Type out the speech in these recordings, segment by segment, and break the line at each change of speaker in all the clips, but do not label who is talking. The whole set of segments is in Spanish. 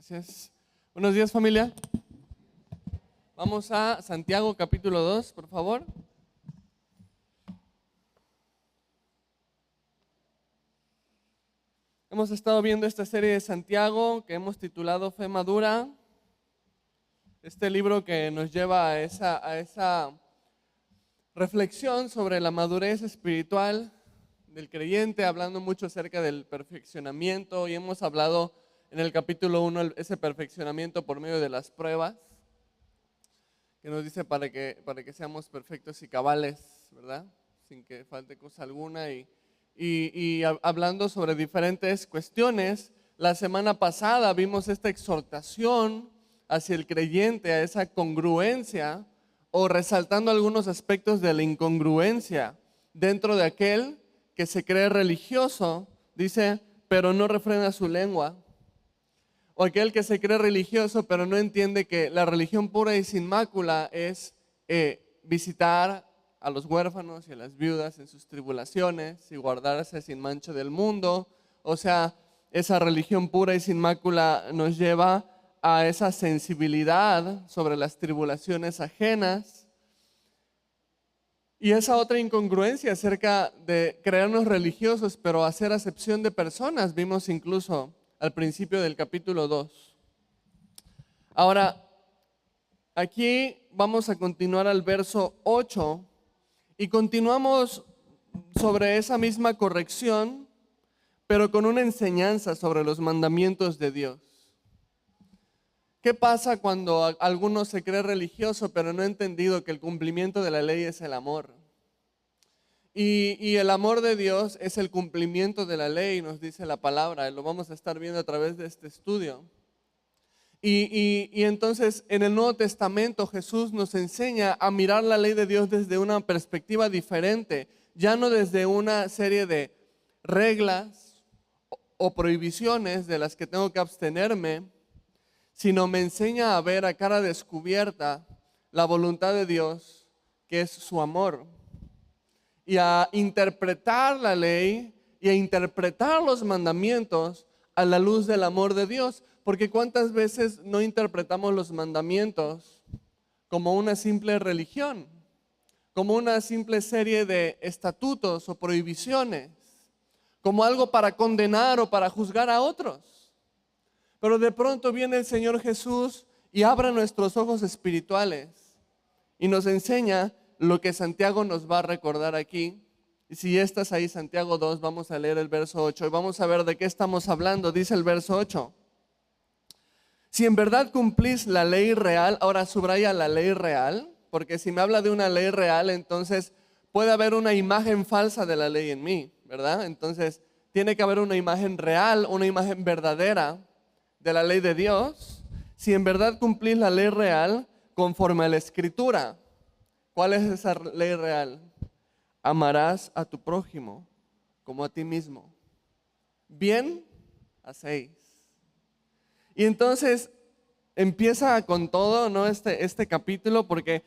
Gracias. Buenos días, familia. Vamos a Santiago capítulo 2, por favor. Hemos estado viendo esta serie de Santiago que hemos titulado Fe Madura. Este libro que nos lleva a esa reflexión sobre la madurez espiritual del creyente, hablando mucho acerca del perfeccionamiento, y hemos hablado en el capítulo 1 ese perfeccionamiento por medio de las pruebas, que nos dice para que seamos perfectos y cabales, ¿verdad? Sin que falte cosa alguna, y hablando sobre diferentes cuestiones. La semana pasada vimos esta exhortación hacia el creyente, a esa congruencia, o resaltando algunos aspectos de la incongruencia dentro de aquel que se cree religioso, dice, pero no refrena su lengua. O aquel que se cree religioso, pero no entiende que la religión pura y sin mácula es visitar a los huérfanos y a las viudas en sus tribulaciones y guardarse sin mancha del mundo. O sea, esa religión pura y sin mácula nos lleva a esa sensibilidad sobre las tribulaciones ajenas. Y esa otra incongruencia acerca de creernos religiosos, pero hacer acepción de personas, vimos incluso al principio del capítulo 2. Ahora, aquí vamos a continuar al verso 8 y continuamos sobre esa misma corrección, pero con una enseñanza sobre los mandamientos de Dios. ¿Qué pasa cuando alguno se cree religioso, pero no ha entendido que el cumplimiento de la ley es el amor? Y el amor de Dios es el cumplimiento de la ley, nos dice la palabra, lo vamos a estar viendo a través de este estudio. Y entonces en el Nuevo Testamento Jesús nos enseña a mirar la ley de Dios desde una perspectiva diferente, ya no desde una serie de reglas o prohibiciones de las que tengo que abstenerme, sino me enseña a ver a cara descubierta la voluntad de Dios, que es su amor, y a interpretar la ley y a interpretar los mandamientos a la luz del amor de Dios. Porque ¿cuántas veces no interpretamos los mandamientos como una simple religión, como una simple serie de estatutos o prohibiciones, como algo para condenar o para juzgar a otros? Pero de pronto viene el Señor Jesús y abre nuestros ojos espirituales y nos enseña lo que Santiago nos va a recordar aquí. Y si estás ahí, Santiago 2, vamos a leer el verso 8 y vamos a ver de qué estamos hablando. Dice el verso 8: si en verdad cumplís la ley real, ahora subraya la ley real, porque si me habla de una ley real, entonces puede haber una imagen falsa de la ley en mí, ¿verdad? Entonces tiene que haber una imagen real, una imagen verdadera de la ley de Dios. Si en verdad cumplís la ley real conforme a la Escritura. ¿Cuál es esa ley real? Amarás a tu prójimo como a ti mismo. Bien hacéis. Y entonces empieza con todo, ¿no? Este capítulo, porque,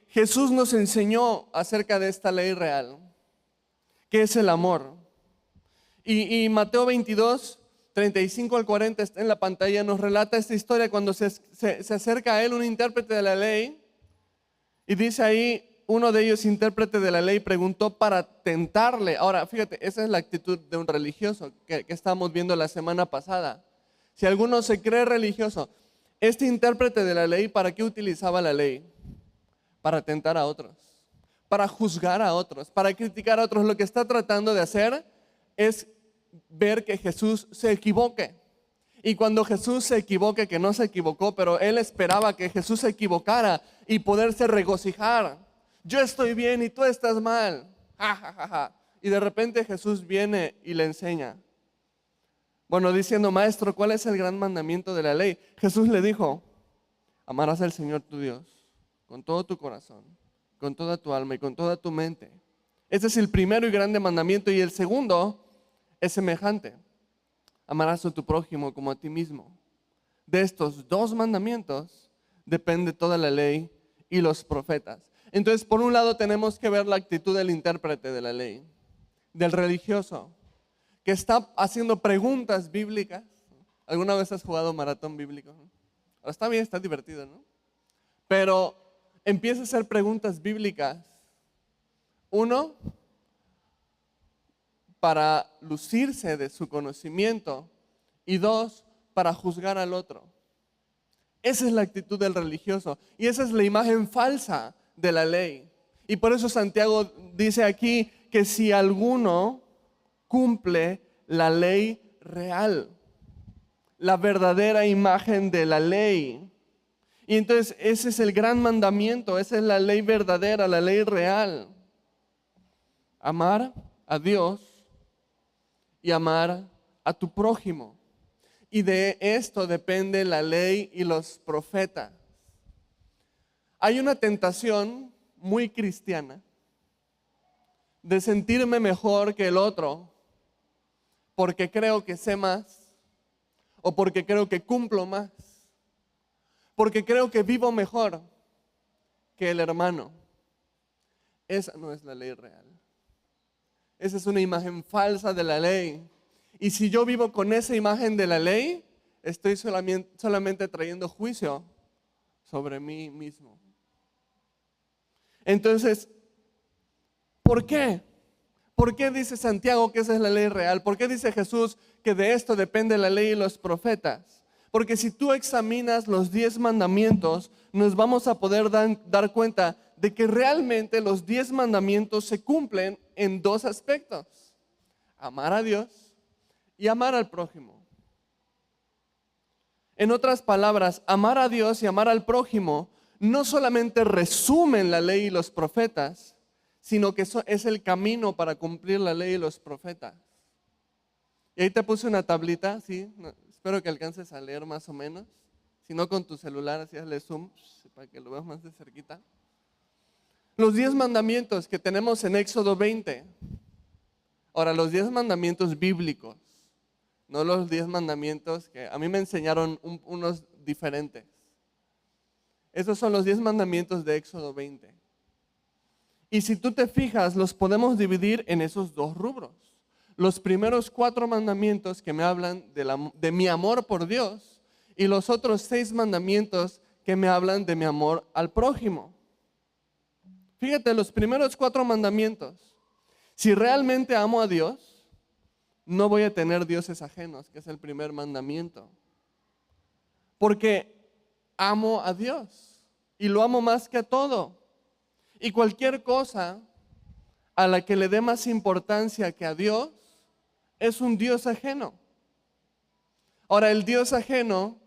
Jesús nos enseñó acerca de esta ley real, que es el amor. Y Mateo 22, 35 al 40 está en la pantalla, nos relata esta historia cuando se acerca a él un intérprete de la ley. Y dice ahí, uno de ellos, intérprete de la ley, preguntó para tentarle. Ahora, fíjate, esa es la actitud de un religioso que estábamos viendo la semana pasada. Si alguno se cree religioso, este intérprete de la ley, ¿para qué utilizaba la ley? Para tentar a otros, para juzgar a otros, para criticar a otros. Lo que está tratando de hacer es ver que Jesús se equivoque. Y cuando Jesús se equivoque, que no se equivocó, pero él esperaba que Jesús se equivocara y poderse regocijar. Yo estoy bien y tú estás mal. Ja, ja, ja, ja. Y de repente Jesús viene y le enseña. Bueno, diciendo, maestro, ¿cuál es el gran mandamiento de la ley? Jesús le dijo, amarás al Señor tu Dios con todo tu corazón, con toda tu alma y con toda tu mente. Ese es el primero y grande mandamiento, y el segundo es semejante. Amarás a tu prójimo como a ti mismo. De estos dos mandamientos depende toda la ley y los profetas. Entonces, por un lado tenemos que ver la actitud del intérprete de la ley, del religioso, que está haciendo preguntas bíblicas, ¿Alguna vez has jugado maratón bíblico? ¿No? Ahora, está bien, está divertido, ¿no? Pero empieza a hacer preguntas bíblicas. Uno, para lucirse de su conocimiento. Y dos, para juzgar al otro. Esa es la actitud del religioso. Y esa es la imagen falsa de la ley. Y por eso Santiago dice aquí que si alguno cumple la ley real, la verdadera imagen de la ley. Y entonces ese es el gran mandamiento, esa es la ley verdadera, la ley real. Amar a Dios y amar a tu prójimo. Y de esto depende la ley y los profetas. Hay una tentación muy cristiana de sentirme mejor que el otro porque creo que sé más o porque creo que cumplo más, porque creo que vivo mejor que el hermano. Esa no es la ley real. Esa es una imagen falsa de la ley. Y si yo vivo con esa imagen de la ley, estoy solamente trayendo juicio sobre mí mismo. Entonces, ¿por qué? ¿Por qué dice Santiago que esa es la ley real? ¿Por qué dice Jesús que de esto depende la ley y los profetas? Porque si tú examinas los 10 mandamientos, nos vamos a poder dar cuenta de que realmente los 10 mandamientos se cumplen en dos aspectos: amar a Dios y amar al prójimo. En otras palabras, amar a Dios y amar al prójimo no solamente resumen la ley y los profetas, sino que es el camino para cumplir la ley y los profetas. Y ahí te puse una tablita, ¿sí? Espero que alcances a leer más o menos. Si no, con tu celular, así hazle zoom para que lo veas más de cerquita. Los 10 mandamientos que tenemos en Éxodo 20. Ahora, los 10 mandamientos bíblicos, no los 10 mandamientos que a mí me enseñaron unos diferentes. Esos son los 10 mandamientos de Éxodo 20. Y si tú te fijas, los podemos dividir en esos dos rubros. Los primeros 4 mandamientos que me hablan de mi amor por Dios, y los otros 6 mandamientos que me hablan de mi amor al prójimo. Fíjate, los primeros 4 mandamientos. Si realmente amo a Dios, no voy a tener dioses ajenos, que es el primer mandamiento. Porque amo a Dios y lo amo más que a todo. Y cualquier cosa a la que le dé más importancia que a Dios es un Dios ajeno. Ahora, el Dios ajeno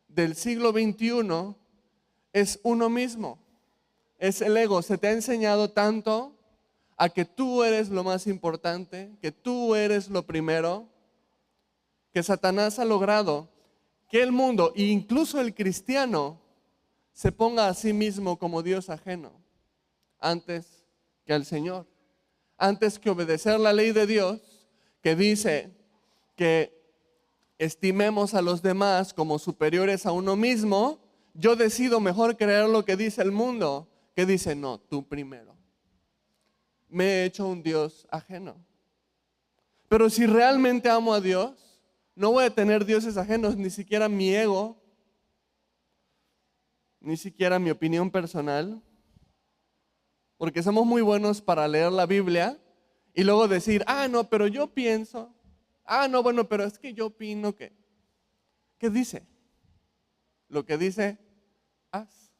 del siglo XXI es uno mismo, es el ego. Se te ha enseñado tanto a que tú eres lo más importante, que tú eres lo primero, que Satanás ha logrado que el mundo, e incluso el cristiano, se ponga a sí mismo como Dios ajeno, antes que al Señor. Antes que obedecer la ley de Dios, que dice que estimemos a los demás como superiores a uno mismo, yo decido mejor creer lo que dice el mundo, que dice, no, tú primero. Me he hecho un Dios ajeno. Pero si realmente amo a Dios, no voy a tener dioses ajenos, ni siquiera mi ego, ni siquiera mi opinión personal, porque somos muy buenos para leer la Biblia y luego decir, no, pero yo pienso, no, bueno, pero es que yo opino que, ¿qué dice? Lo que dice, haz.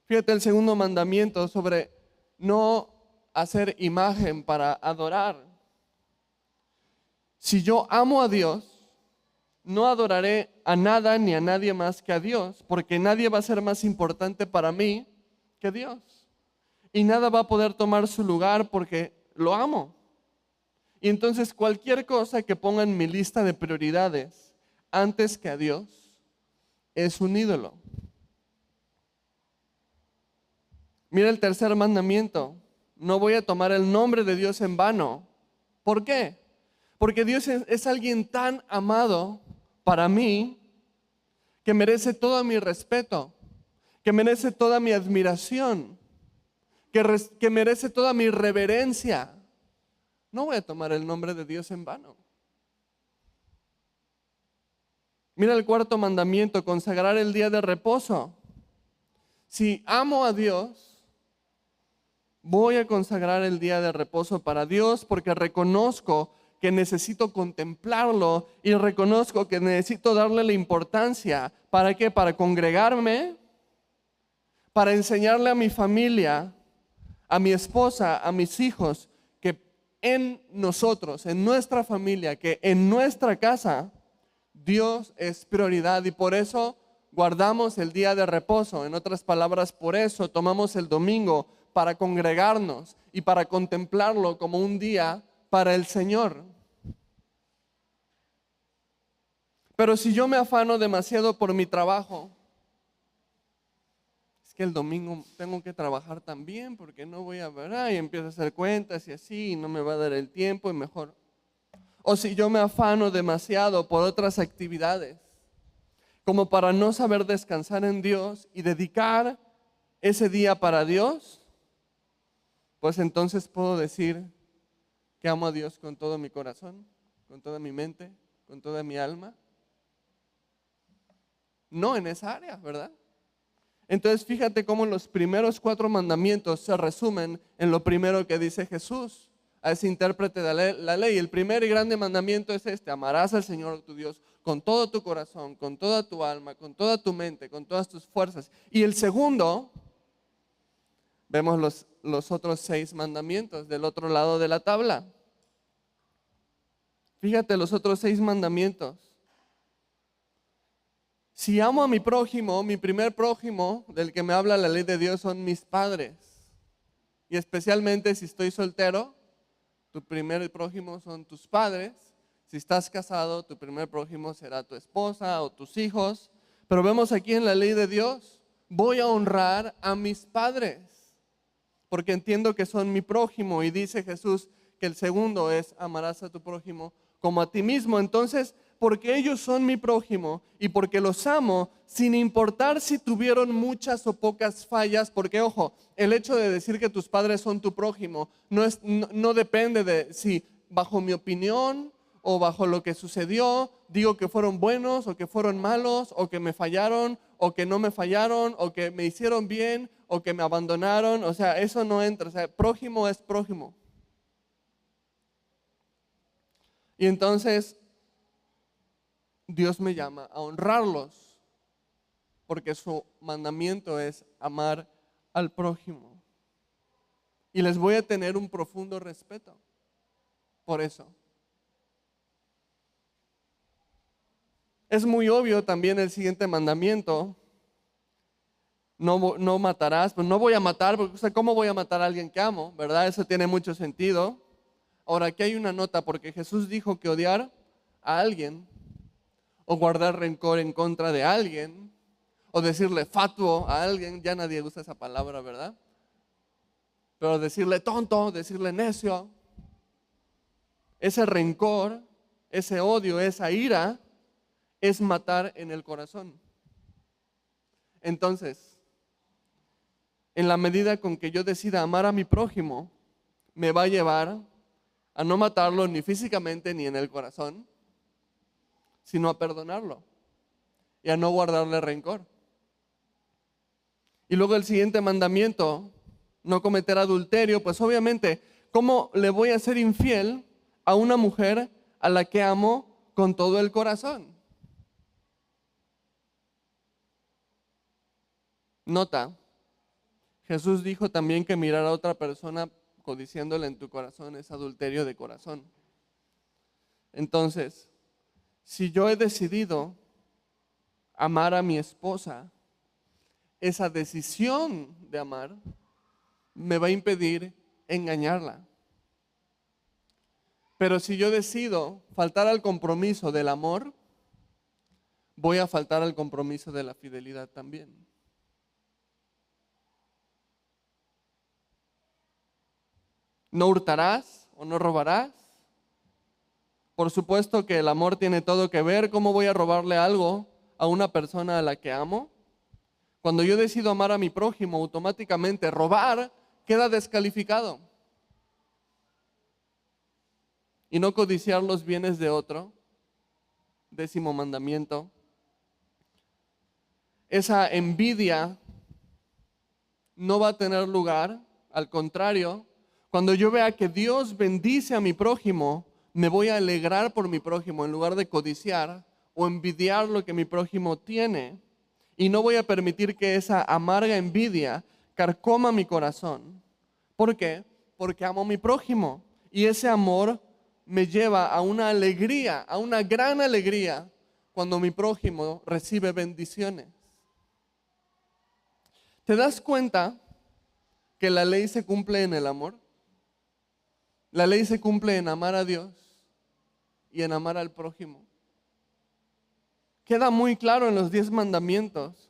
Fíjate el segundo mandamiento sobre no hacer imagen para adorar. Si yo amo a Dios, no adoraré a nada ni a nadie más que a Dios, porque nadie va a ser más importante para mí que Dios. Y nada va a poder tomar su lugar porque lo amo. Y entonces cualquier cosa que ponga en mi lista de prioridades antes que a Dios es un ídolo. Mira el tercer mandamiento. No voy a tomar el nombre de Dios en vano. ¿Por qué? Porque Dios es alguien tan amado para mí que merece todo mi respeto, que merece toda mi admiración, que merece toda mi reverencia. No voy a tomar el nombre de Dios en vano. Mira el cuarto mandamiento, consagrar el día de reposo. Si amo a Dios, voy a consagrar el día de reposo para Dios porque reconozco que necesito contemplarlo y reconozco que necesito darle la importancia. ¿Para qué? Para congregarme, para enseñarle a mi familia, a mi esposa, a mis hijos, que en nosotros, en nuestra familia, que en nuestra casa, Dios es prioridad y por eso guardamos el día de reposo. En otras palabras, por eso tomamos el domingo para congregarnos y para contemplarlo como un día para el Señor. Pero si yo me afano demasiado por mi trabajo, es que el domingo tengo que trabajar también porque no voy a ver, y empiezo a hacer cuentas y así, y no me va a dar el tiempo y mejor. O si yo me afano demasiado por otras actividades, como para no saber descansar en Dios y dedicar ese día para Dios, pues entonces puedo decir que amo a Dios con todo mi corazón, con toda mi mente, con toda mi alma. No en esa área, ¿verdad? Entonces fíjate cómo los primeros 4 mandamientos se resumen en lo primero que dice Jesús a ese intérprete de la ley. El primer y grande mandamiento es este: amarás al Señor tu Dios con todo tu corazón, con toda tu alma, con toda tu mente, con todas tus fuerzas. Y el segundo, vemos los otros 6 mandamientos del otro lado de la tabla. Fíjate los otros 6 mandamientos. Si amo a mi prójimo, mi primer prójimo del que me habla la ley de Dios son mis padres. Y especialmente si estoy soltero, tu primer prójimo son tus padres. Si estás casado, tu primer prójimo será tu esposa o tus hijos. Pero vemos aquí en la ley de Dios, voy a honrar a mis padres, porque entiendo que son mi prójimo. Y dice Jesús que el segundo es: amarás a tu prójimo como a ti mismo. Entonces, porque ellos son mi prójimo y porque los amo, sin importar si tuvieron muchas o pocas fallas, porque ojo, el hecho de decir que tus padres son tu prójimo no depende de si bajo mi opinión o bajo lo que sucedió, digo que fueron buenos o que fueron malos o que me fallaron o que no me fallaron o que me hicieron bien o que me abandonaron. O sea, eso no entra. O sea, prójimo es prójimo. Y entonces Dios me llama a honrarlos porque su mandamiento es amar al prójimo. Y les voy a tener un profundo respeto por eso. Es muy obvio también el siguiente mandamiento: no matarás. Pues no voy a matar, porque, o sea, ¿cómo voy a matar a alguien que amo? ¿Verdad? Eso tiene mucho sentido. Ahora, aquí hay una nota, porque Jesús dijo que odiar a alguien o guardar rencor en contra de alguien o decirle fatuo a alguien, ya nadie usa esa palabra, ¿verdad? Pero decirle tonto, decirle necio, ese rencor, ese odio, esa ira, es matar en el corazón. Entonces, en la medida con que yo decida amar a mi prójimo, me va a llevar a no matarlo ni físicamente ni en el corazón, sino a perdonarlo y a no guardarle rencor. Y luego el siguiente mandamiento: no cometer adulterio. Pues obviamente, ¿cómo le voy a ser infiel a una mujer a la que amo con todo el corazón? Nota, Jesús dijo también que mirar a otra persona codiciándola en tu corazón es adulterio de corazón. Entonces, si yo he decidido amar a mi esposa, esa decisión de amar me va a impedir engañarla. Pero si yo decido faltar al compromiso del amor, voy a faltar al compromiso de la fidelidad también. No hurtarás o no robarás. Por supuesto que el amor tiene todo que ver. ¿Cómo voy a robarle algo a una persona a la que amo? Cuando yo decido amar a mi prójimo, automáticamente robar queda descalificado. Y no codiciar los bienes de otro, 10º mandamiento, esa envidia no va a tener lugar. Al contrario, cuando yo vea que Dios bendice a mi prójimo, me voy a alegrar por mi prójimo en lugar de codiciar o envidiar lo que mi prójimo tiene. Y no voy a permitir que esa amarga envidia carcoma mi corazón. ¿Por qué? Porque amo a mi prójimo. Y ese amor me lleva a una alegría, a una gran alegría, cuando mi prójimo recibe bendiciones. ¿Te das cuenta que la ley se cumple en el amor? La ley se cumple en amar a Dios y en amar al prójimo. Queda muy claro en los 10 mandamientos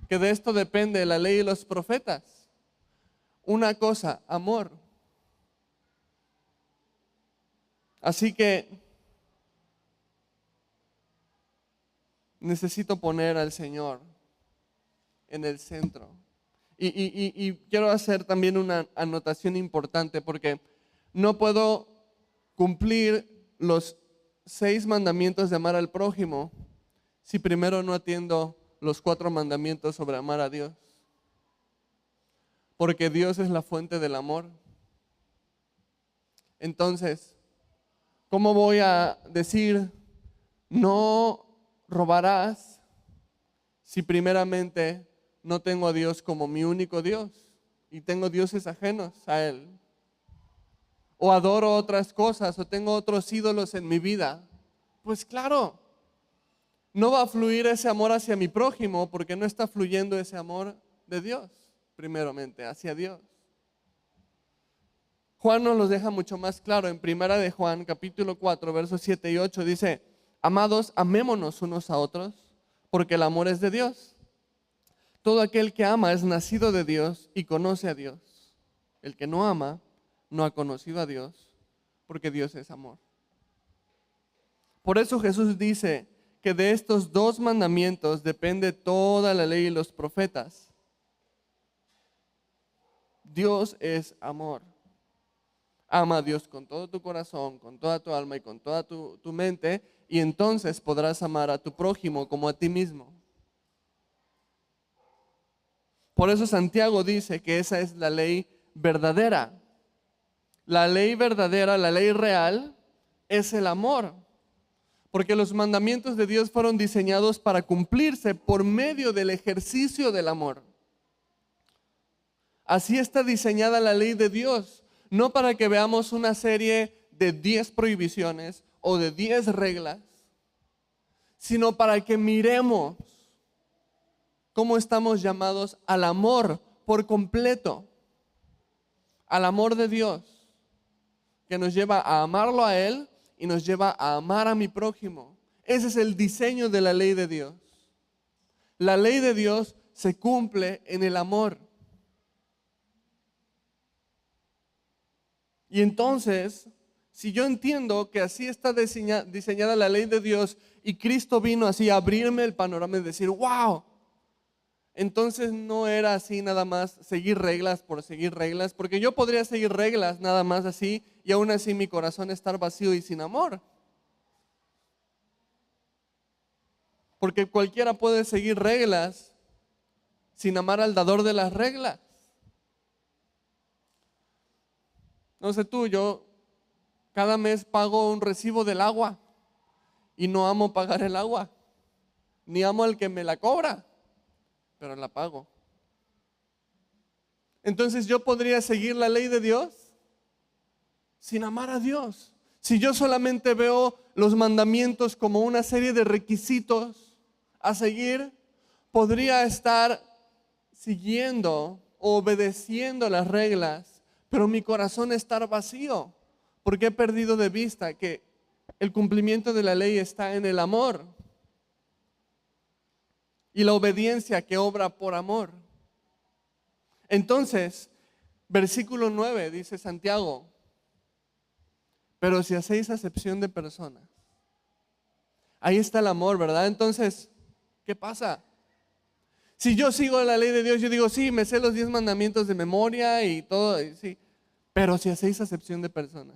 que de esto depende la ley y los profetas. Una cosa, amor. Así que necesito poner al Señor en el centro. Y quiero hacer también una anotación importante, porque no puedo cumplir los 6 mandamientos de amar al prójimo si primero no atiendo los 4 mandamientos sobre amar a Dios. Porque Dios es la fuente del amor. Entonces, ¿cómo voy a decir no robarás si primeramente no tengo a Dios como mi único Dios y tengo dioses ajenos a Él? O adoro otras cosas, o tengo otros ídolos en mi vida. Pues claro, no va a fluir ese amor hacia mi prójimo porque no está fluyendo ese amor de Dios, primeramente, hacia Dios. Juan nos los deja mucho más claro en Primera de Juan, capítulo 4, versos 7 y 8. Dice: amados, amémonos unos a otros, porque el amor es de Dios. Todo aquel que ama es nacido de Dios y conoce a Dios. El que no ama no ha conocido a Dios, porque Dios es amor. Por eso Jesús dice que de estos 2 mandamientos depende toda la ley y los profetas. Dios es amor. Ama a Dios con todo tu corazón, con toda tu alma y con toda tu mente, y entonces podrás amar a tu prójimo como a ti mismo. Por eso Santiago dice que esa es la ley verdadera. La ley verdadera, la ley real, es el amor. Porque los mandamientos de Dios fueron diseñados para cumplirse por medio del ejercicio del amor. Así está diseñada la ley de Dios. No para que veamos una serie de 10 prohibiciones o de 10 reglas, sino para que miremos cómo estamos llamados al amor por completo, al amor de Dios, que nos lleva a amarlo a Él y nos lleva a amar a mi prójimo. Ese es el diseño de la ley de Dios. La ley de Dios se cumple en el amor. Y entonces, si yo entiendo que así está diseñada la ley de Dios y Cristo vino así a abrirme el panorama y decir, wow, entonces no era así nada más seguir reglas por seguir reglas, porque yo podría seguir reglas nada más así y aún así mi corazón estar vacío y sin amor. Porque cualquiera puede seguir reglas sin amar al dador de las reglas. No sé tú, yo cada mes pago un recibo del agua y no amo pagar el agua, ni amo al que me la cobra, pero la pago. Entonces yo podría seguir la ley de Dios sin amar a Dios. Si yo solamente veo los mandamientos como una serie de requisitos a seguir, podría estar siguiendo o obedeciendo las reglas, pero mi corazón estar vacío, porque he perdido de vista que el cumplimiento de la ley está en el amor y la obediencia que obra por amor. Entonces, versículo 9 dice Santiago: pero si hacéis acepción de personas, ahí está el amor, ¿verdad? Entonces, ¿qué pasa? Si yo sigo la ley de Dios, yo digo, sí, me sé los 10 mandamientos de memoria y todo, sí. Pero si hacéis acepción de personas,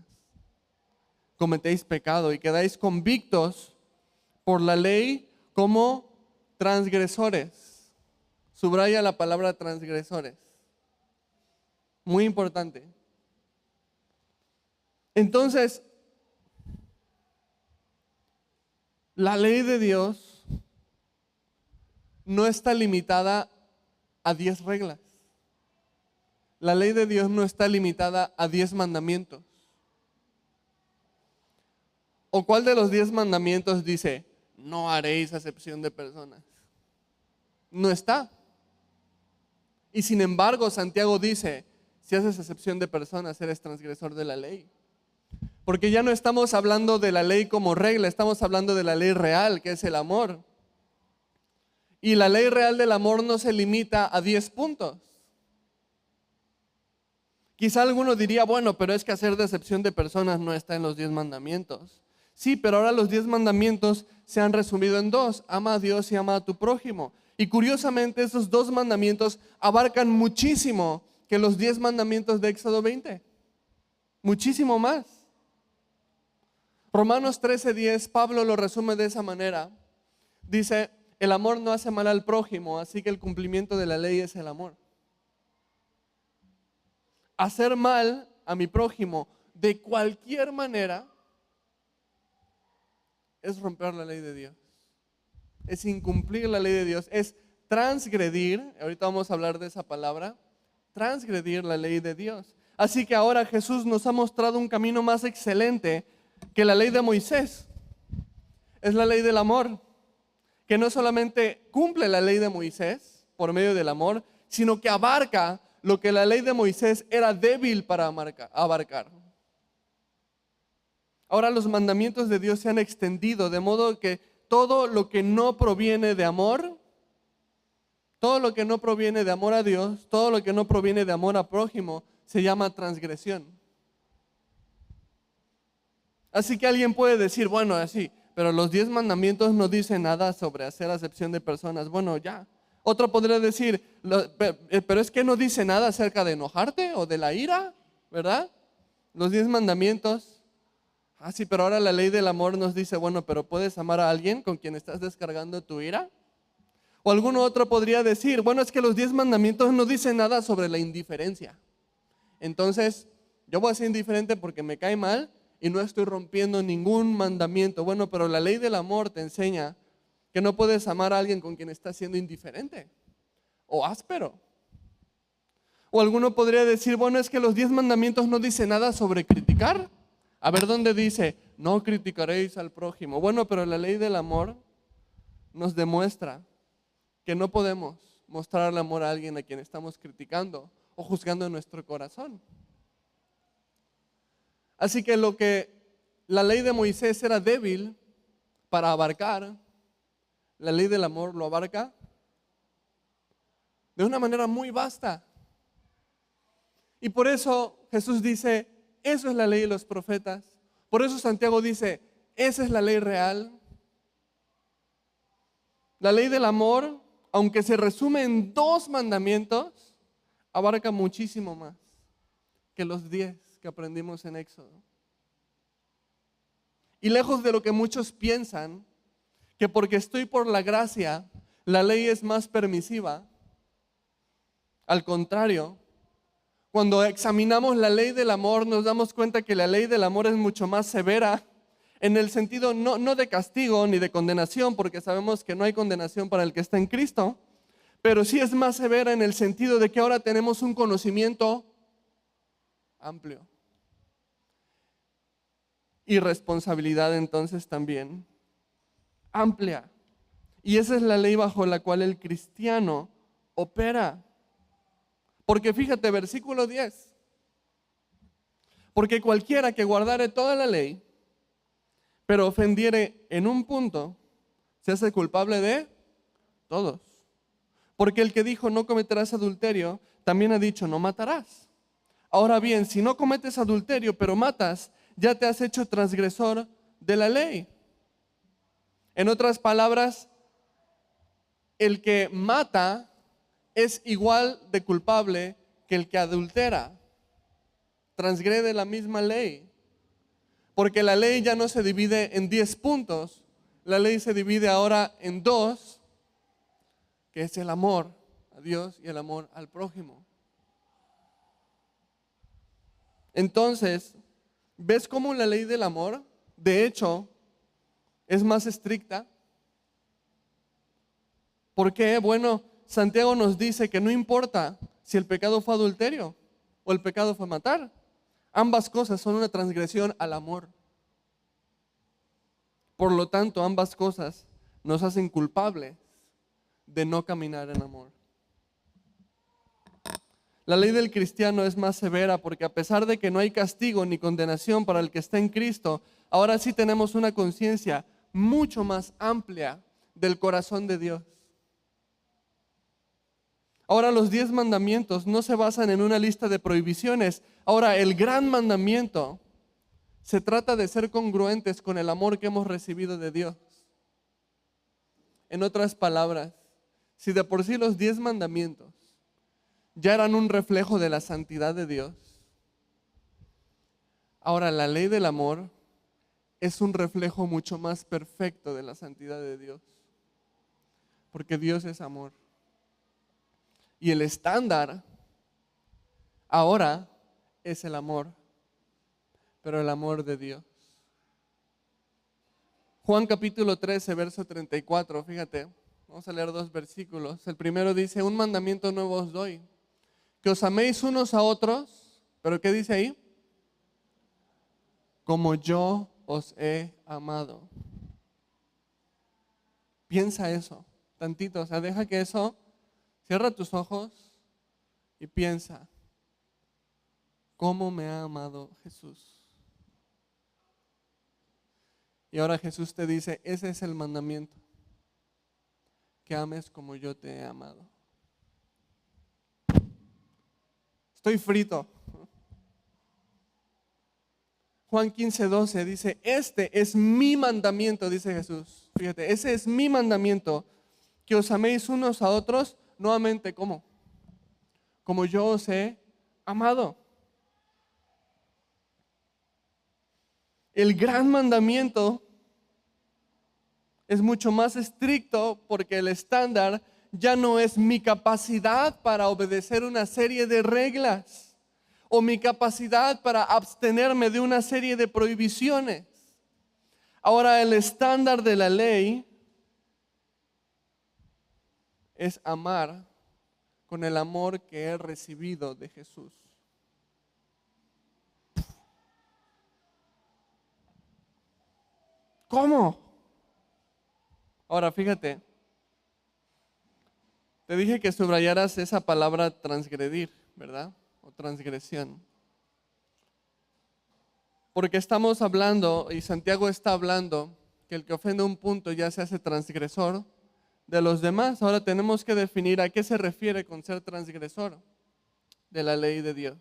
cometéis pecado y quedáis convictos por la ley como transgresores. Subraya la palabra transgresores. Muy importante. Entonces, la ley de Dios no está limitada a 10 reglas. La ley de Dios no está limitada a 10 mandamientos. ¿O cuál de los 10 mandamientos dice, no haréis acepción de personas? No está. Y sin embargo, Santiago dice, si haces acepción de personas, eres transgresor de la ley. Porque ya no estamos hablando de la ley como regla, estamos hablando de la ley real, que es el amor. Y la ley real del amor no se limita a 10 puntos. Quizá alguno diría, bueno, pero es que hacer decepción de personas no está en los 10 mandamientos. Sí, pero ahora los 10 mandamientos se han resumido en 2, ama a Dios y ama a tu prójimo. Y curiosamente esos 2 mandamientos abarcan muchísimo que los 10 mandamientos de Éxodo 20. Muchísimo más. Romanos 13:10, Pablo lo resume de esa manera. Dice, el amor no hace mal al prójimo, así que el cumplimiento de la ley es el amor. Hacer mal a mi prójimo de cualquier manera es romper la ley de Dios. Es incumplir la ley de Dios, es transgredir, ahorita vamos a hablar de esa palabra, transgredir la ley de Dios. Así que ahora Jesús nos ha mostrado un camino más excelente que la ley de Moisés. Es la ley del amor, que no solamente cumple la ley de Moisés por medio del amor, sino que abarca lo que la ley de Moisés era débil para abarcar. Ahora los mandamientos de Dios se han extendido, de modo que todo lo que no proviene de amor, todo lo que no proviene de amor a Dios, todo lo que no proviene de amor a prójimo, se llama transgresión. Así que alguien puede decir, bueno, así, pero los 10 mandamientos no dicen nada sobre hacer acepción de personas. Bueno, ya. Otro podría decir, pero es que no dice nada acerca de enojarte o de la ira, ¿verdad? Los 10 mandamientos. Ah, sí, pero ahora la ley del amor nos dice, bueno, pero ¿puedes amar a alguien con quien estás descargando tu ira? O alguno otro podría decir, bueno, es que los 10 mandamientos no dicen nada sobre la indiferencia. Entonces, yo voy a ser indiferente porque me cae mal y no estoy rompiendo ningún mandamiento. Bueno, pero la ley del amor te enseña que no puedes amar a alguien con quien estás siendo indiferente o áspero. O alguno podría decir, bueno, es que los 10 mandamientos no dicen nada sobre criticar. A ver dónde dice, no criticaréis al prójimo. Bueno, pero la ley del amor nos demuestra que no podemos mostrar el amor a alguien a quien estamos criticando o juzgando en nuestro corazón. Así que lo que la ley de Moisés era débil para abarcar, la ley del amor lo abarca de una manera muy vasta. Y por eso Jesús dice, eso es la ley de los profetas. Por eso Santiago dice, esa es la ley real. La ley del amor, aunque se resume en 2 mandamientos, abarca muchísimo más que los 10 que aprendimos en Éxodo. Y lejos de lo que muchos piensan, que porque estoy por la gracia, la ley es más permisiva. Al contrario, cuando examinamos la ley del amor, nos damos cuenta que la ley del amor es mucho más severa, en el sentido no de castigo ni de condenación, porque sabemos que no hay condenación para el que está en Cristo, pero sí es más severa en el sentido de que ahora tenemos un conocimiento amplio. Y responsabilidad entonces también amplia. Y esa es la ley bajo la cual el cristiano opera. Porque fíjate, versículo 10. Porque cualquiera que guardare toda la ley, pero ofendiere en un punto, se hace culpable de todos. Porque el que dijo no cometerás adulterio, también ha dicho no matarás. Ahora bien, si no cometes adulterio, pero matas, ya te has hecho transgresor de la ley. En otras palabras, el que mata es igual de culpable que el que adultera. Transgrede la misma ley. Porque la ley ya no se divide en 10 puntos. La ley se divide ahora en 2, que es el amor a Dios y el amor al prójimo. Entonces, ¿ves cómo la ley del amor, de hecho, es más estricta? ¿Por qué? Bueno, Santiago nos dice que no importa si el pecado fue adulterio o el pecado fue matar. Ambas cosas son una transgresión al amor. Por lo tanto, ambas cosas nos hacen culpables de no caminar en amor. La ley del cristiano es más severa porque a pesar de que no hay castigo ni condenación para el que está en Cristo, ahora sí tenemos una conciencia mucho más amplia del corazón de Dios. Ahora los 10 mandamientos no se basan en una lista de prohibiciones. Ahora el gran mandamiento se trata de ser congruentes con el amor que hemos recibido de Dios. En otras palabras, si de por sí los 10 mandamientos ya eran un reflejo de la santidad de Dios, ahora la ley del amor es un reflejo mucho más perfecto de la santidad de Dios. Porque Dios es amor. Y el estándar ahora es el amor, pero el amor de Dios. Juan capítulo 13, verso 34, fíjate, vamos a leer 2 versículos. El primero dice, un mandamiento nuevo os doy, que os améis unos a otros, pero ¿qué dice ahí? Como yo os he amado. Piensa eso, tantito, o sea, deja que eso, cierra tus ojos y piensa, ¿cómo me ha amado Jesús? Y ahora Jesús te dice, ese es el mandamiento, que ames como yo te he amado. Estoy frito. Juan 15:12 dice, este es mi mandamiento, dice Jesús. Fíjate, ese es mi mandamiento, que os améis unos a otros, nuevamente, ¿cómo? Como yo os he amado. El gran mandamiento es mucho más estricto porque el estándar ya no es mi capacidad para obedecer una serie de reglas o mi capacidad para abstenerme de una serie de prohibiciones. Ahora el estándar de la ley es amar con el amor que he recibido de Jesús. ¿Cómo? Ahora fíjate, te dije que subrayaras esa palabra transgredir, ¿verdad? O transgresión. Porque estamos hablando, y Santiago está hablando, que el que ofende un punto ya se hace transgresor de los demás. Ahora tenemos que definir a qué se refiere con ser transgresor de la ley de Dios.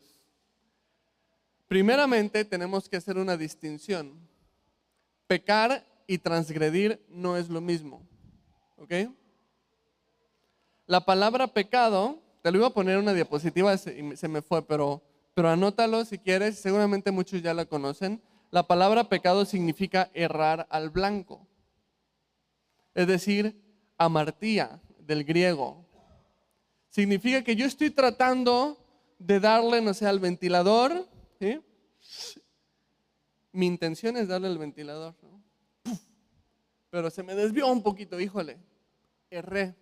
Primeramente tenemos que hacer una distinción. Pecar y transgredir no es lo mismo, ¿ok? La palabra pecado, te lo iba a poner en una diapositiva y se me fue, pero anótalo si quieres, seguramente muchos ya la conocen. La palabra pecado significa errar al blanco, es decir, amartía del griego. Significa que yo estoy tratando de darle, no sé, al ventilador, ¿sí? Mi intención es darle al ventilador, ¿no? Pero se me desvió un poquito, híjole, erré,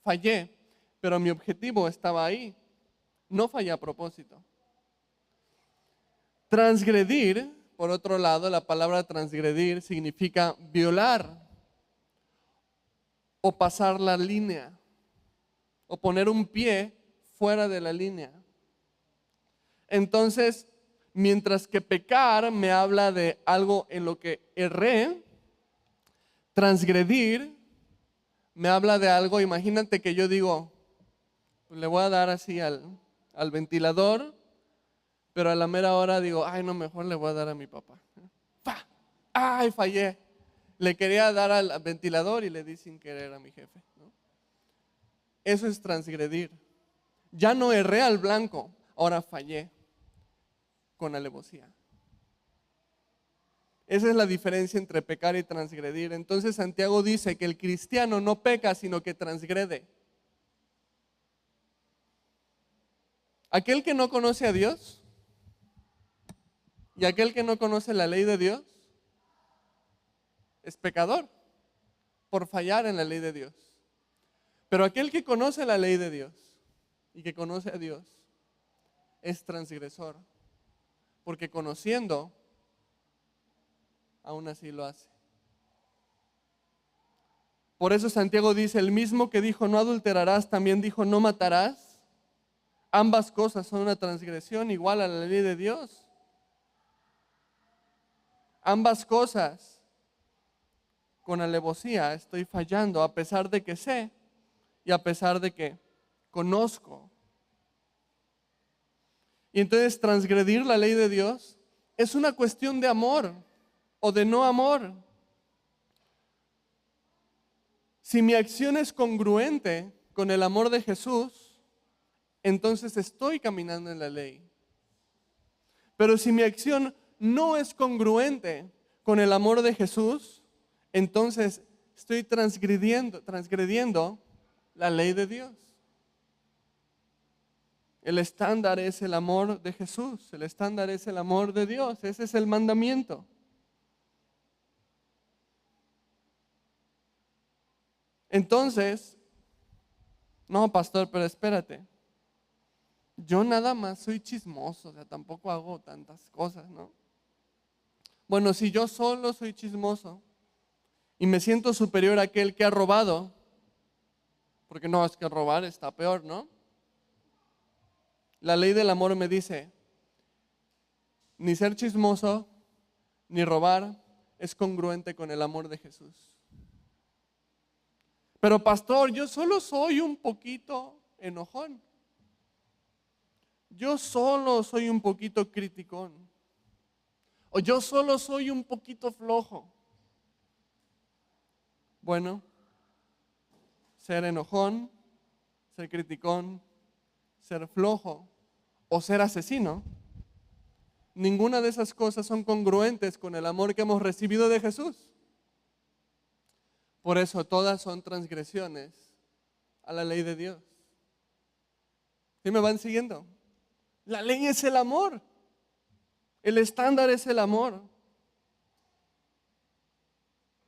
fallé, pero mi objetivo estaba ahí, no fallé a propósito. Transgredir, por otro lado, la palabra transgredir significa violar o pasar la línea o poner un pie fuera de la línea. Entonces, mientras que pecar me habla de algo en lo que erré, transgredir me habla de algo, imagínate que yo digo, pues le voy a dar así al ventilador, pero a la mera hora digo, ay no, mejor le voy a dar a mi papá. ¡Pah! ¡Ay, fallé! Le quería dar al ventilador y le di sin querer a mi jefe, ¿no? Eso es transgredir. Ya no erré al blanco, ahora fallé con alevosía. Esa es la diferencia entre pecar y transgredir. Entonces Santiago dice que el cristiano no peca, sino que transgrede. Aquel que no conoce a Dios y aquel que no conoce la ley de Dios es pecador por fallar en la ley de Dios. Pero aquel que conoce la ley de Dios y que conoce a Dios es transgresor, porque conociendo, aún así lo hace. Por eso Santiago dice, el mismo que dijo no adulterarás, también dijo no matarás. Ambas cosas son una transgresión igual a la ley de Dios. Ambas cosas, con alevosía, estoy fallando, a pesar de que sé y a pesar de que conozco. Y entonces transgredir la ley de Dios es una cuestión de amor o de no amor. Si mi acción es congruente con el amor de Jesús, entonces estoy caminando en la ley. Pero si mi acción no es congruente con el amor de Jesús, entonces estoy transgrediendo la ley de Dios. El estándar es el amor de Jesús, el estándar es el amor de Dios, ese es el mandamiento. Entonces, no, pastor, pero espérate. Yo nada más soy chismoso, o sea, tampoco hago tantas cosas, ¿no? Bueno, si yo solo soy chismoso y me siento superior a aquel que ha robado, porque no, es que robar está peor, ¿no? La ley del amor me dice, ni ser chismoso, ni robar es congruente con el amor de Jesús. Pero pastor, yo solo soy un poquito enojón. Yo solo soy un poquito criticón. O yo solo soy un poquito flojo. Bueno, ser enojón, ser criticón, ser flojo o ser asesino, ninguna de esas cosas son congruentes con el amor que hemos recibido de Jesús. Por eso todas son transgresiones a la ley de Dios. ¿Sí me van siguiendo? La ley es el amor. El estándar es el amor.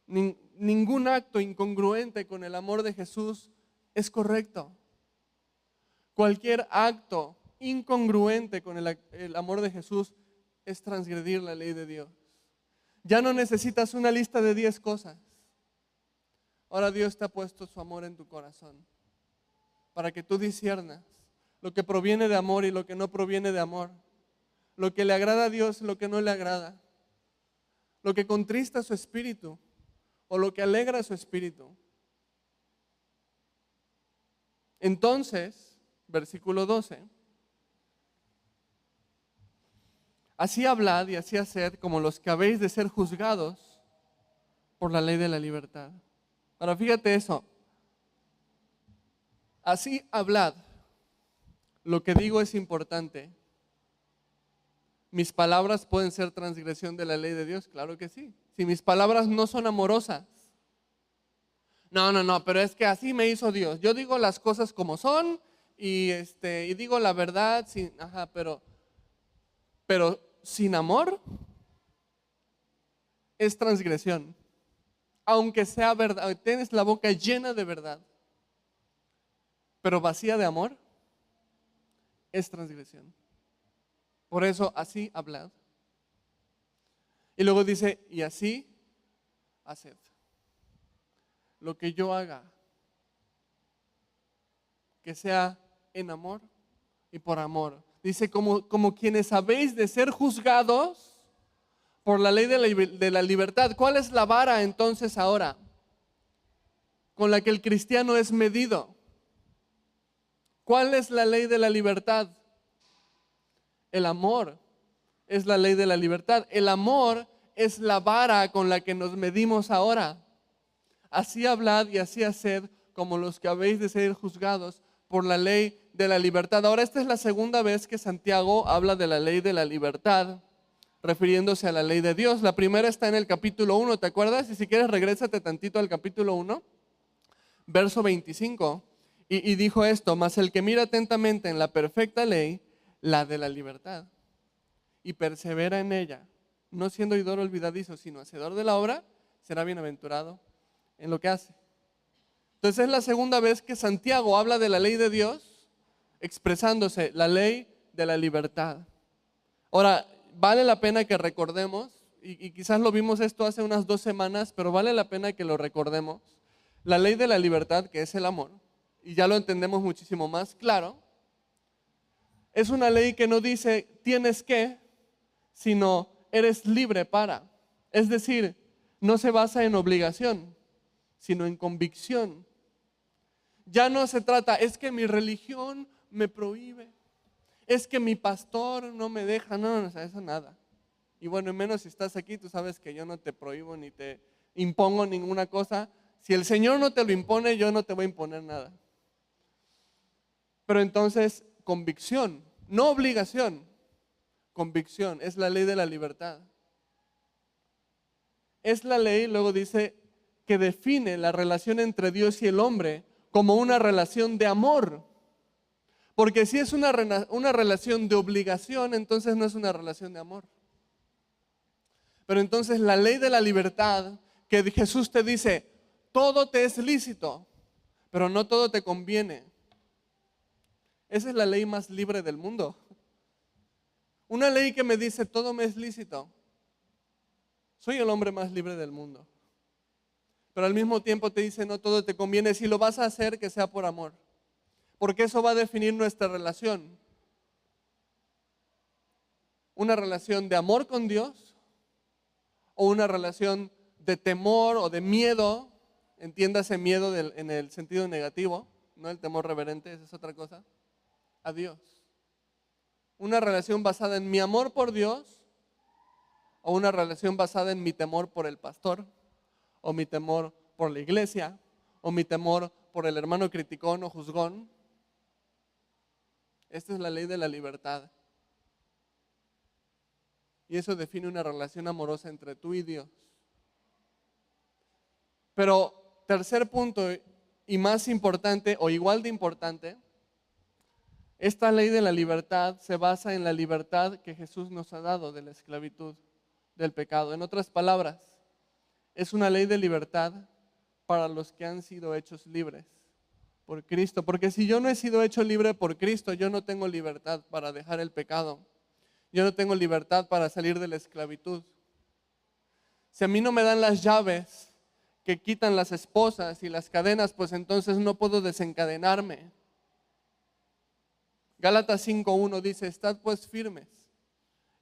Ningún acto incongruente con el amor de Jesús es correcto. Cualquier acto incongruente con el amor de Jesús es transgredir la ley de Dios. Ya no necesitas una lista de 10 cosas. Ahora Dios te ha puesto su amor en tu corazón para que tú disciernas lo que proviene de amor y lo que no proviene de amor, lo que le agrada a Dios y lo que no le agrada, lo que contrista su espíritu o lo que alegra su espíritu. Entonces, versículo 12, así hablad y así haced como los que habéis de ser juzgados por la ley de la libertad. Ahora fíjate eso, así hablad. Lo que digo es importante. ¿Mis palabras pueden ser transgresión de la ley de Dios? Claro que sí. Si mis palabras no son amorosas. No, pero es que así me hizo Dios. Yo digo las cosas como son y digo la verdad, pero sin amor es transgresión. Aunque sea verdad, tienes la boca llena de verdad, pero vacía de amor, es transgresión. Por eso, así hablad. Y luego dice, y así haced. Lo que yo haga, que sea en amor y por amor. Dice, como quienes habéis de ser juzgados por la ley de la libertad. ¿Cuál es la vara entonces ahora con la que el cristiano es medido? ¿Cuál es la ley de la libertad? El amor es la ley de la libertad. El amor es la vara con la que nos medimos ahora. Así hablad y así haced como los que habéis de ser juzgados por la ley de la libertad. Ahora esta es la segunda vez que Santiago habla de la ley de la libertad, refiriéndose a la ley de Dios. La primera está en el capítulo 1, ¿te acuerdas? Y si quieres regrésate tantito al capítulo 1, verso 25. Y dijo esto, mas el que mira atentamente en la perfecta ley, la de la libertad, y persevera en ella, no siendo oidor olvidadizo, sino hacedor de la obra, será bienaventurado en lo que hace. Entonces es la segunda vez que Santiago habla de la ley de Dios, expresándose la ley de la libertad. Ahora, vale la pena que recordemos, y quizás lo vimos esto hace unas 2 semanas, pero vale la pena que lo recordemos, la ley de la libertad, que es el amor, y ya lo entendemos muchísimo más claro, es una ley que no dice tienes que, sino eres libre para. Es decir, no se basa en obligación, sino en convicción. Ya no se trata, es que mi religión me prohíbe, es que mi pastor no me deja, no, eso nada. Y bueno, menos si estás aquí, tú sabes que yo no te prohíbo ni te impongo ninguna cosa. Si el Señor no te lo impone, yo no te voy a imponer nada. Pero entonces, convicción, no obligación, convicción, es la ley de la libertad. Es la ley, luego dice, que define la relación entre Dios y el hombre como una relación de amor. Porque si es una relación de obligación, entonces no es una relación de amor. Pero entonces la ley de la libertad, que Jesús te dice, todo te es lícito, pero no todo te conviene. Esa es la ley más libre del mundo. Una ley que me dice, todo me es lícito. Soy el hombre más libre del mundo. Pero al mismo tiempo te dice, no todo te conviene. Si lo vas a hacer, que sea por amor. Porque eso va a definir nuestra relación. Una relación de amor con Dios o una relación de temor o de miedo. Entiéndase miedo en el sentido negativo, no el temor reverente, esa es otra cosa. A Dios. Una relación basada en mi amor por Dios o una relación basada en mi temor por el pastor o mi temor por la iglesia o mi temor por el hermano criticón o juzgón. Esta es la ley de la libertad. Y eso define una relación amorosa entre tú y Dios. Pero tercer punto y más importante o igual de importante, esta ley de la libertad se basa en la libertad que Jesús nos ha dado de la esclavitud, del pecado. En otras palabras, es una ley de libertad para los que han sido hechos libres por Cristo. Porque si yo no he sido hecho libre por Cristo, yo no tengo libertad para dejar el pecado. Yo no tengo libertad para salir de la esclavitud. Si a mí no me dan las llaves que quitan las esposas y las cadenas, pues entonces no puedo desencadenarme. Gálatas 5:1 dice, estad pues firmes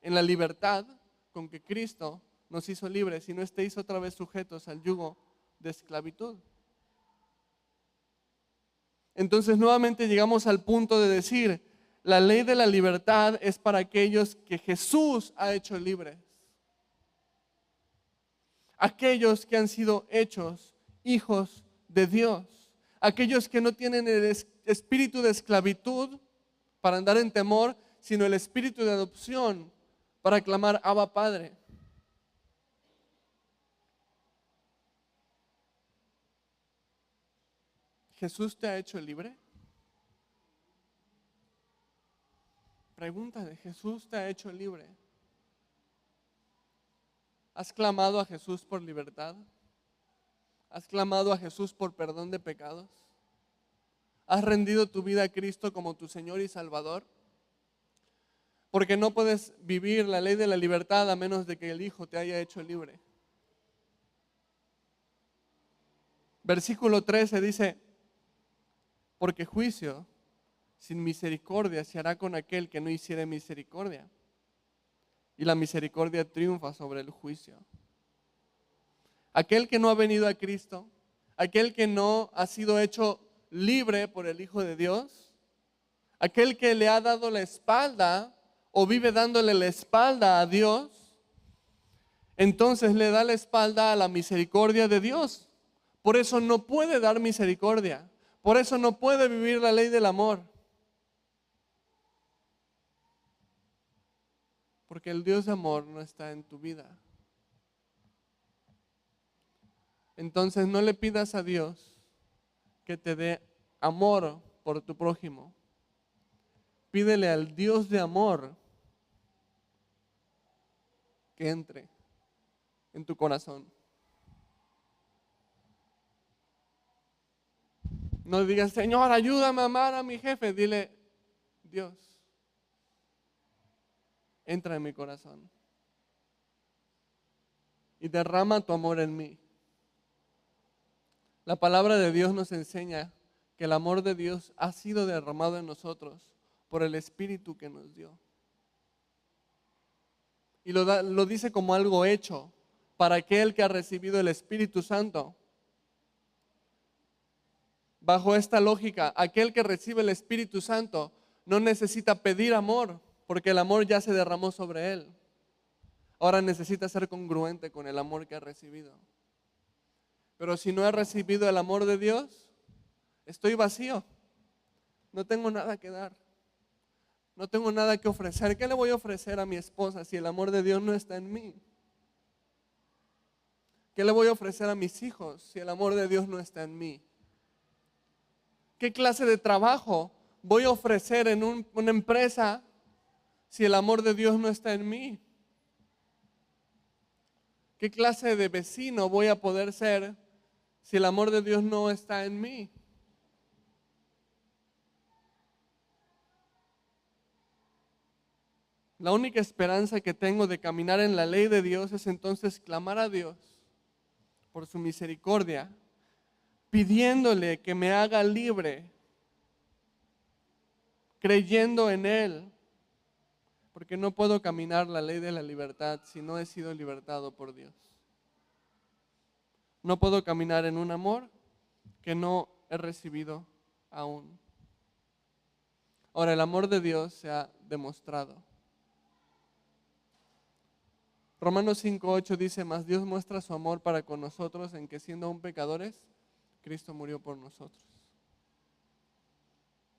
en la libertad con que Cristo nos hizo libres y no estéis otra vez sujetos al yugo de esclavitud. Entonces nuevamente llegamos al punto de decir, la ley de la libertad es para aquellos que Jesús ha hecho libres. Aquellos que han sido hechos hijos de Dios. Aquellos que no tienen el espíritu de esclavitud para andar en temor, sino el espíritu de adopción para clamar Abba Padre. ¿Jesús te ha hecho libre? Pregunta de ¿Jesús te ha hecho libre? ¿Has clamado a Jesús por libertad? ¿Has clamado a Jesús por perdón de pecados? ¿Has rendido tu vida a Cristo como tu Señor y Salvador? Porque no puedes vivir la ley de la libertad a menos de que el Hijo te haya hecho libre. Versículo 13 dice, porque juicio sin misericordia se hará con aquel que no hiciere misericordia. Y la misericordia triunfa sobre el juicio. Aquel que no ha venido a Cristo, aquel que no ha sido hecho libre por el Hijo de Dios, aquel que le ha dado la espalda o vive dándole la espalda a Dios, entonces le da la espalda a la misericordia de Dios. Por eso no puede dar misericordia. Por eso no puede vivir la ley del amor. Porque el Dios de amor no está en tu vida. Entonces no le pidas a Dios que te dé amor por tu prójimo. Pídele al Dios de amor que entre en tu corazón. No digas, Señor, ayúdame a amar a mi jefe. Dile, Dios, entra en mi corazón y derrama tu amor en mí. La palabra de Dios nos enseña que el amor de Dios ha sido derramado en nosotros por el Espíritu que nos dio. Y lo dice como algo hecho para aquel que ha recibido el Espíritu Santo. Bajo esta lógica, aquel que recibe el Espíritu Santo no necesita pedir amor, porque el amor ya se derramó sobre él. Ahora necesita ser congruente con el amor que ha recibido. Pero si no he recibido el amor de Dios, estoy vacío. No tengo nada que dar. No tengo nada que ofrecer. ¿Qué le voy a ofrecer a mi esposa si el amor de Dios no está en mí? ¿Qué le voy a ofrecer a mis hijos si el amor de Dios no está en mí? ¿Qué clase de trabajo voy a ofrecer en una empresa si el amor de Dios no está en mí? ¿Qué clase de vecino voy a poder ser si el amor de Dios no está en mí? La única esperanza que tengo de caminar en la ley de Dios es entonces clamar a Dios por su misericordia, pidiéndole que me haga libre, creyendo en Él, porque no puedo caminar la ley de la libertad si no he sido libertado por Dios. No puedo caminar en un amor que no he recibido aún. Ahora, el amor de Dios se ha demostrado. Romanos 5:8 dice, mas Dios muestra su amor para con nosotros en que siendo aún pecadores, Cristo murió por nosotros.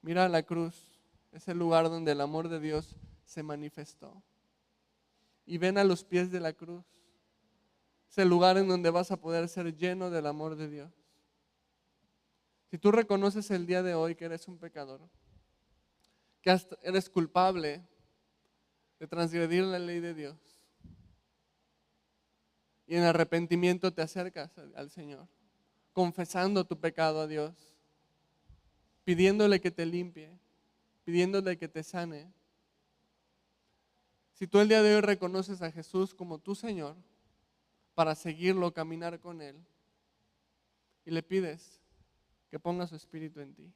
Mira la cruz, es el lugar donde el amor de Dios se manifestó. Y ven a los pies de la cruz. Es el lugar en donde vas a poder ser lleno del amor de Dios. Si tú reconoces el día de hoy que eres un pecador, que eres culpable de transgredir la ley de Dios, y en arrepentimiento te acercas al Señor, confesando tu pecado a Dios, pidiéndole que te limpie, pidiéndole que te sane. Si tú el día de hoy reconoces a Jesús como tu Señor, para seguirlo, caminar con Él, y le pides que ponga su espíritu en ti,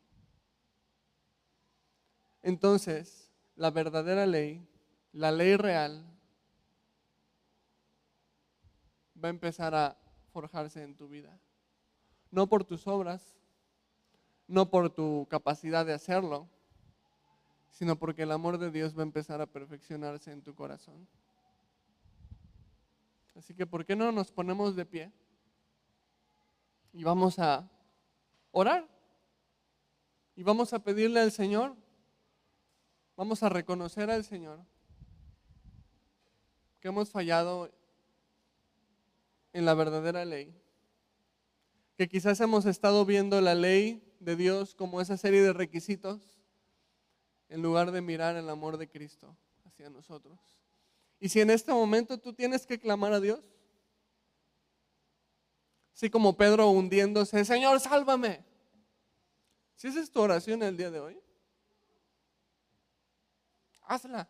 entonces la verdadera ley, la ley real, va a empezar a forjarse en tu vida. No por tus obras, no por tu capacidad de hacerlo, sino porque el amor de Dios va a empezar a perfeccionarse en tu corazón. Así que, ¿por qué no nos ponemos de pie? Y vamos a orar. Y vamos a pedirle al Señor, vamos a reconocer al Señor que hemos fallado en la verdadera ley. Que quizás hemos estado viendo la ley de Dios como esa serie de requisitos en lugar de mirar el amor de Cristo hacia nosotros. Y si en este momento tú tienes que clamar a Dios, así como Pedro hundiéndose, Señor, sálvame. Si esa es tu oración el día de hoy, hazla.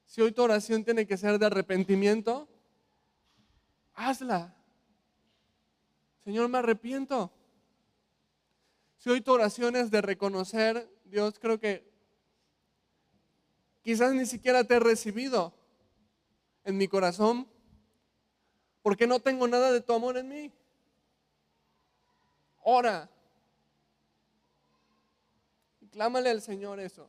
Si hoy tu oración tiene que ser de arrepentimiento, hazla. Señor, me arrepiento. Si hoy tu oración es de reconocer, Dios, creo que quizás ni siquiera te he recibido en mi corazón porque no tengo nada de tu amor en mí. Ora y clámale al Señor eso.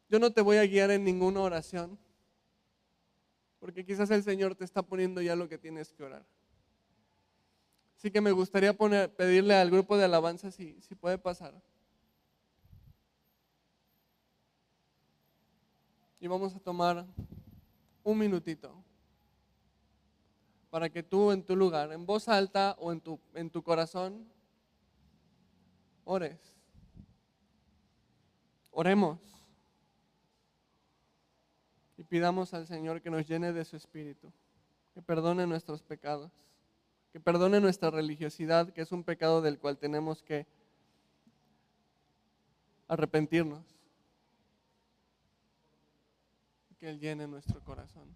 Yo no te voy a guiar en ninguna oración porque quizás el Señor te está poniendo ya lo que tienes que orar. Así que me gustaría pedirle al grupo de alabanza si puede pasar. Y vamos a tomar un minutito para que tú en tu lugar, en voz alta o en tu corazón, ores. Oremos y pidamos al Señor que nos llene de su Espíritu, que perdone nuestros pecados, que perdone nuestra religiosidad, que es un pecado del cual tenemos que arrepentirnos, que Él llene nuestro corazón.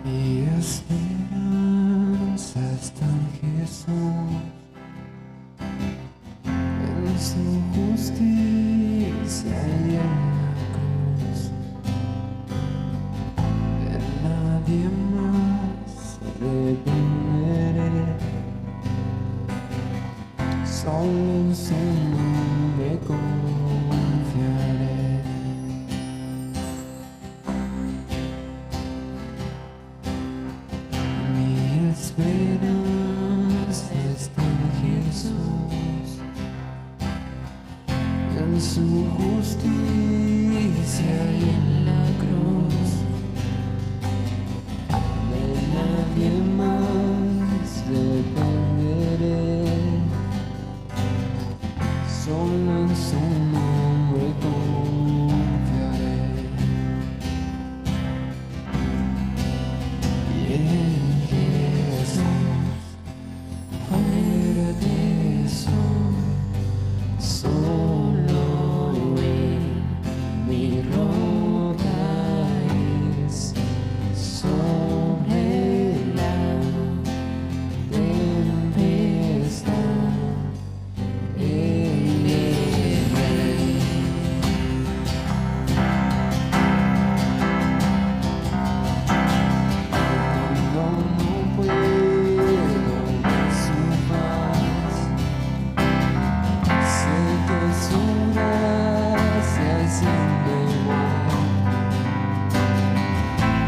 Mi esperanza está en Jesús, en su justicia y en la cruz. De nadie más dependeré, solo en su nombre confiaré. Esperanza está en Jesús, en su justicia y en la cruz. De nadie más dependeré, solo en su nombre confiaré. Fuera de eso, solo Él, mi roca es, sobre la tempestad, Él es Rey. Cuando no puedo ver su paz, sé que su gracia es siempre buena.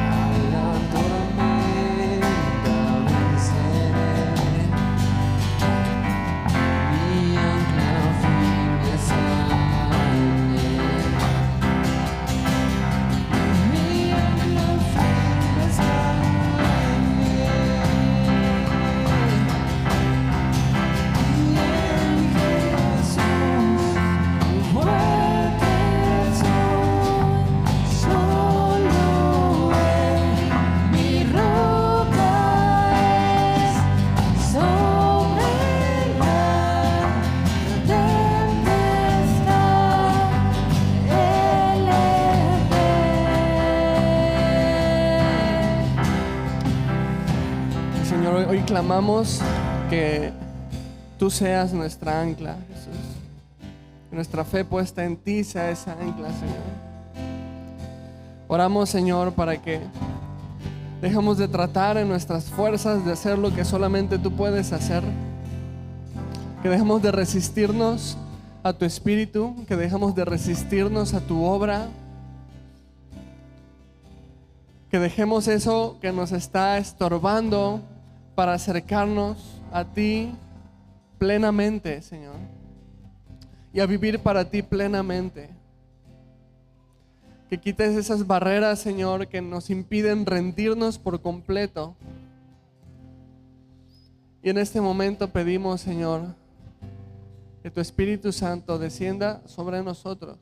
A la tormenta venceré, mi ancla firme está en Él. Mi ancla firme está en Él. Y en Jesús, fuerte soy, solo Él, mi roca es, sobre la tempestad, Él es Rey.
Señor, hoy clamamos que tú seas nuestra ancla, Jesús. Que nuestra fe puesta en ti sea esa ancla, Señor. Oramos, Señor, para que dejemos de tratar en nuestras fuerzas de hacer lo que solamente tú puedes hacer. Que dejemos de resistirnos a tu espíritu, que dejemos de resistirnos a tu obra. Que dejemos eso que nos está estorbando para acercarnos a ti plenamente, Señor, y a vivir para ti plenamente. Que quites esas barreras, Señor, que nos impiden rendirnos por completo. Y en este momento pedimos, Señor, que tu Espíritu Santo descienda sobre nosotros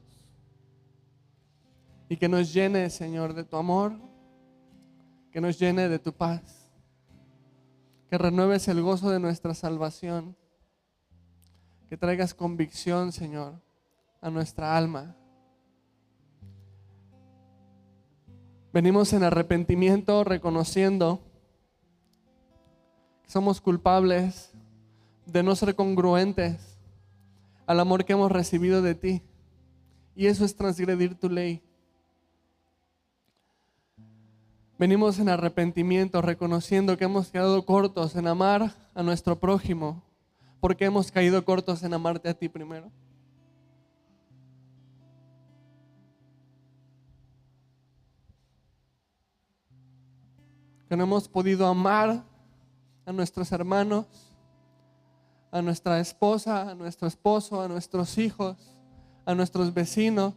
y que nos llene, Señor, de tu amor, que nos llene de tu paz, que renueves el gozo de nuestra salvación, que traigas convicción, Señor, a nuestra alma. Venimos en arrepentimiento reconociendo que somos culpables de no ser congruentes al amor que hemos recibido de ti, y eso es transgredir tu ley. Venimos en arrepentimiento, reconociendo que hemos quedado cortos en amar a nuestro prójimo, porque hemos caído cortos en amarte a ti primero. Que no hemos podido amar a nuestros hermanos, a nuestra esposa, a nuestro esposo, a nuestros hijos, a nuestros vecinos.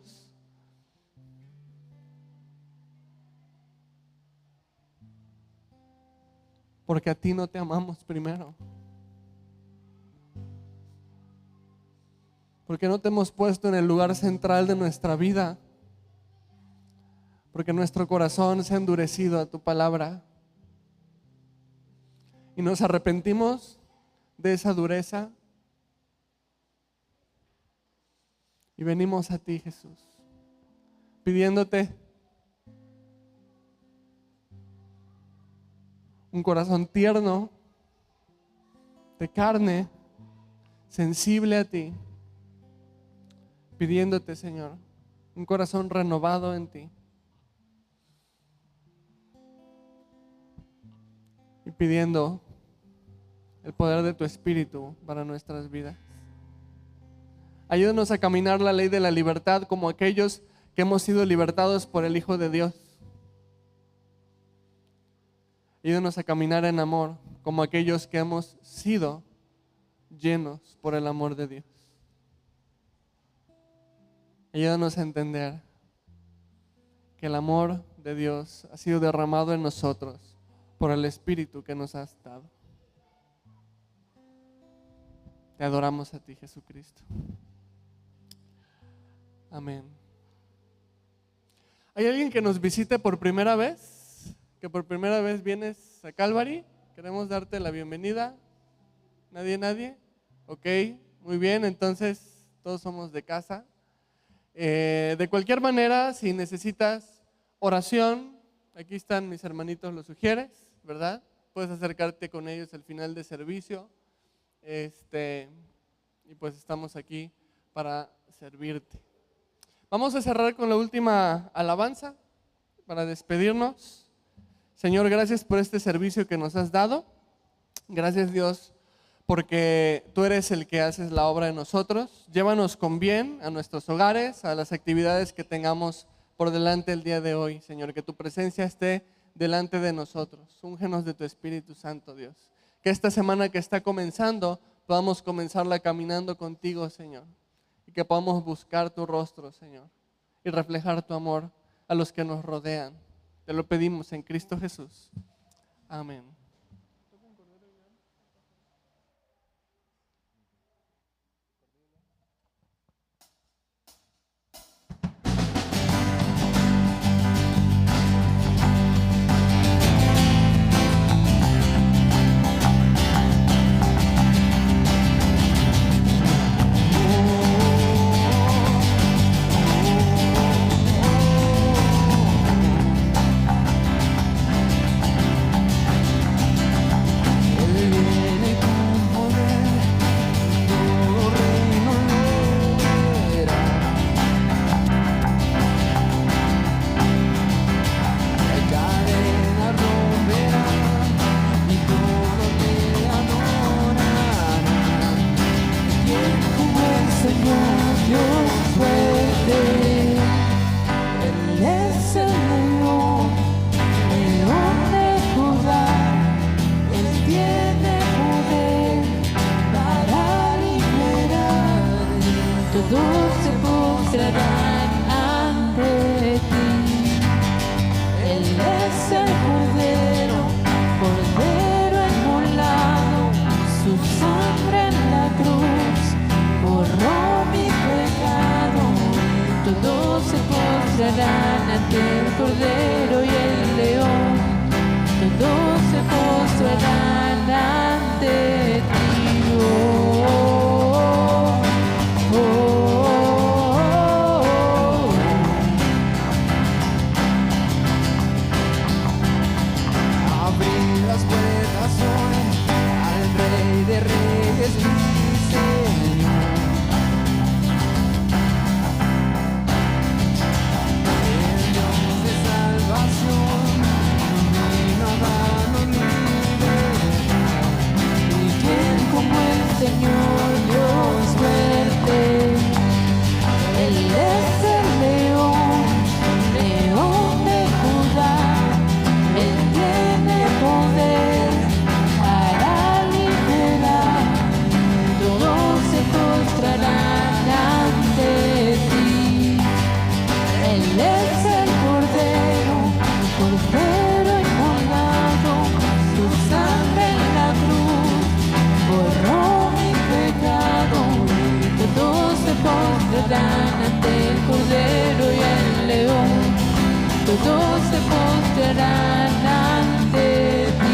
Porque a ti no te amamos primero. Porque no te hemos puesto en el lugar central de nuestra vida. Porque nuestro corazón se ha endurecido a tu palabra. Y nos arrepentimos de esa dureza. Y venimos a ti, Jesús, pidiéndote un corazón tierno, de carne, sensible a ti. Pidiéndote, Señor, un corazón renovado en ti. Y pidiendo el poder de tu Espíritu para nuestras vidas. Ayúdanos a caminar la ley de la libertad como aquellos que hemos sido libertados por el Hijo de Dios. Ayúdanos a caminar en amor como aquellos que hemos sido llenos por el amor de Dios. Ayúdanos a entender que el amor de Dios ha sido derramado en nosotros por el Espíritu que nos has dado. Te adoramos a ti, Jesucristo. Amén. ¿Hay alguien que nos visite por primera vez? ¿Que por primera vez vienes a Calvary? Queremos darte la bienvenida. ¿Nadie? Ok, muy bien, entonces todos somos de casa. De cualquier manera, si necesitas oración, aquí están mis hermanitos los sugieres, ¿verdad? Puedes acercarte con ellos al final del servicio. Y pues estamos aquí para servirte. Vamos a cerrar con la última alabanza para despedirnos. Señor, gracias por este servicio que nos has dado. Gracias, Dios, porque tú eres el que haces la obra en nosotros. Llévanos con bien a nuestros hogares, a las actividades que tengamos por delante el día de hoy, Señor. Que tu presencia esté delante de nosotros. Úngenos de tu Espíritu Santo, Dios. Que esta semana que está comenzando, podamos comenzarla caminando contigo, Señor. Y que podamos buscar tu rostro, Señor. Y reflejar tu amor a los que nos rodean. Te lo pedimos en Cristo Jesús. Amén.
Ante el Cordero y el León, todos se postrarán ante ti. Abrir las puertas hoy al Rey de Reyes, mi Señor. El Dios de salvación es el león, león de Judá. Él tiene poder para liberar. Todos se postrarán ante ti. Él es el Cordero inmolado, su sangre en la cruz borró mi pecado. Todos se postrarán ante el Cordero y el León. Todos se postrarán ante ti.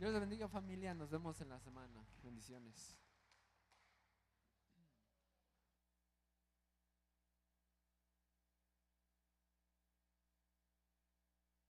Dios les bendiga, familia. Nos vemos en la semana. Bendiciones.